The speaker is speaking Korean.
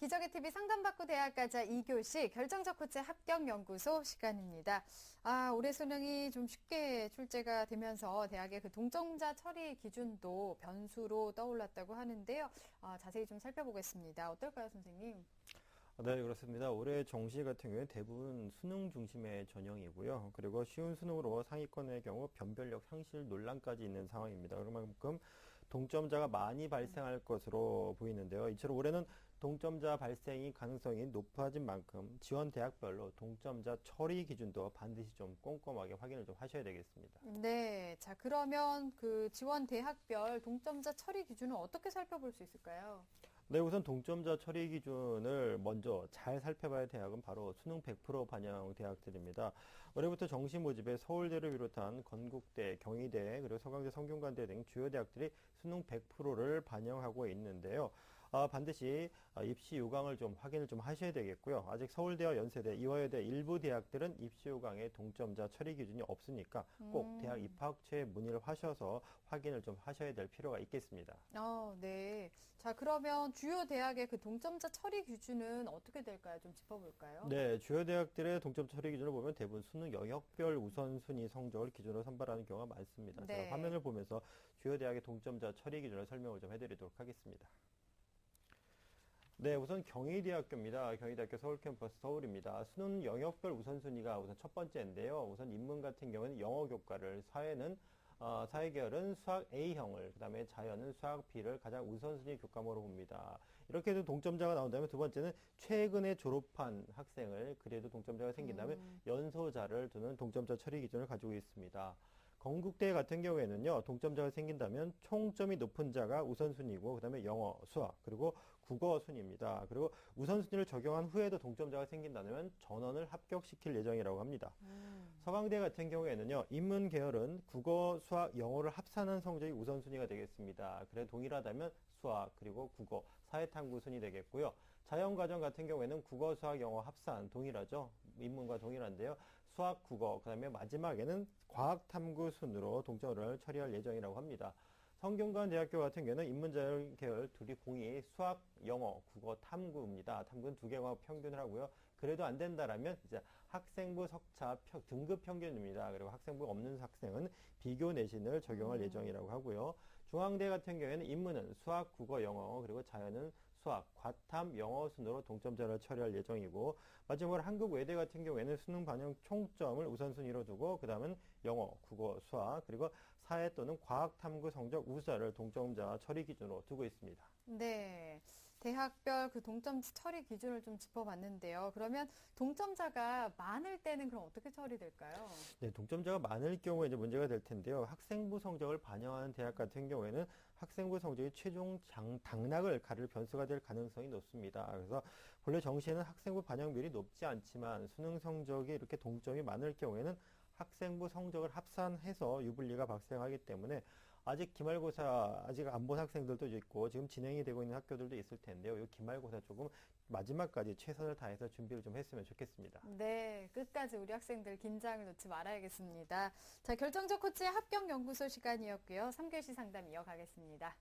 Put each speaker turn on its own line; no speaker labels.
기적의 TV 상담받고 대학 가자 2교시 결정적 코치 합격연구소 시간입니다. 올해 수능이 좀 쉽게 출제가 되면서 대학의 그 동점자 처리 기준도 변수로 떠올랐다고 하는데요. 자세히 좀 살펴보겠습니다. 어떨까요, 선생님?
네, 그렇습니다. 올해 정시 같은 경우에 대부분 수능 중심의 전형이고요. 그리고 쉬운 수능으로 상위권의 경우 변별력 상실 논란까지 있는 상황입니다. 그만큼 동점자가 많이 발생할 것으로 보이는데요. 이처럼 올해는 동점자 발생이 가능성이 높아진 만큼 지원 대학별로 동점자 처리 기준도 반드시 좀 꼼꼼하게 확인을 좀 하셔야 되겠습니다.
네, 자 그러면 그 지원 대학별 동점자 처리 기준은 어떻게 살펴볼 수 있을까요?
네, 우선 동점자 처리 기준을 먼저 잘 살펴봐야 할 대학은 바로 수능 100% 반영 대학들입니다. 올해부터 정시 모집에 서울대를 비롯한 건국대, 경희대, 그리고 서강대, 성균관대 등 주요 대학들이 수능 100%를 반영하고 있는데요. 반드시 입시 요강을 좀 확인을 좀 하셔야 되겠고요. 아직 서울대와 연세대, 이화여대 일부 대학들은 입시 요강에 동점자 처리 기준이 없으니까 꼭 대학 입학처에 문의를 하셔서 확인을 좀 하셔야 될 필요가 있겠습니다.
네. 자, 그러면 주요 대학의 그 동점자 처리 기준은 어떻게 될까요? 좀 짚어볼까요?
네, 주요 대학들의 동점 처리 기준을 보면 대부분 수능 영역별 우선순위 성적을 기준으로 선발하는 경우가 많습니다.
네.
제가 화면을 보면서 주요 대학의 동점자 처리 기준을 설명을 좀 해드리도록 하겠습니다. 네, 우선 경희대학교입니다. 경희대학교 서울캠퍼스 서울입니다. 수능 영역별 우선순위가 우선 첫 번째인데요. 우선 인문 같은 경우는 영어 교과를, 사회계열은 수학 A형을, 그 다음에 자연은 수학 B를 가장 우선순위 교과목으로 봅니다. 이렇게 해도 동점자가 나온다면 두 번째는 최근에 졸업한 학생을 그래도 동점자가 생긴다면 연소자를 두는 동점자 처리 기준을 가지고 있습니다. 건국대 같은 경우에는요, 동점자가 생긴다면 총점이 높은 자가 우선순위고, 그 다음에 영어, 수학, 그리고 국어 순위입니다. 그리고 우선순위를 적용한 후에도 동점자가 생긴다면 전원을 합격시킬 예정이라고 합니다. 서강대 같은 경우에는요, 인문 계열은 국어, 수학, 영어를 합산한 성적이 우선순위가 되겠습니다. 그래 동일하다면 수학, 그리고 국어, 사회탐구 순위 되겠고요. 자연과정 같은 경우에는 국어, 수학, 영어 합산 동일하죠. 인문과 동일한데요. 수학, 국어, 그 다음에 마지막에는 과학탐구 순으로 동점을 처리할 예정이라고 합니다. 성균관대학교 같은 경우는 인문자율 계열 둘이 공이 수학, 영어, 국어, 탐구입니다. 탐구는 두 개 과목 평균을 하고요. 그래도 안 된다라면 이제 학생부 석차 등급 평균입니다. 그리고 학생부 없는 학생은 비교 내신을 적용할 예정이라고 하고요. 중앙대 같은 경우에는 인문은 수학, 국어, 영어, 그리고 자연은 수학, 과탐, 영어 순으로 동점자를 처리할 예정이고, 마지막으로 한국외대 같은 경우에는 수능 반영 총점을 우선순위로 두고, 그 다음은 영어, 국어, 수학, 그리고 사회 또는 과학탐구 성적 우수자를 동점자 처리 기준으로 두고 있습니다.
네. 대학별 그 동점 처리 기준을 좀 짚어봤는데요. 그러면 동점자가 많을 때는 그럼 어떻게 처리될까요?
네, 동점자가 많을 경우에 이제 문제가 될 텐데요. 학생부 성적을 반영하는 대학 같은 경우에는 학생부 성적이 최종 당락을 가를 변수가 될 가능성이 높습니다. 그래서 본래 정시에는 학생부 반영 비율이 높지 않지만 수능 성적이 이렇게 동점이 많을 경우에는 학생부 성적을 합산해서 유불리가 발생하기 때문에 아직 기말고사 아직 안 본 학생들도 있고 지금 진행이 되고 있는 학교들도 있을 텐데요. 이 기말고사 조금 마지막까지 최선을 다해서 준비를 좀 했으면 좋겠습니다.
네, 끝까지 우리 학생들 긴장을 놓지 말아야겠습니다. 자, 결정적 코치의 합격연구소 시간이었고요. 3교시 상담 이어가겠습니다.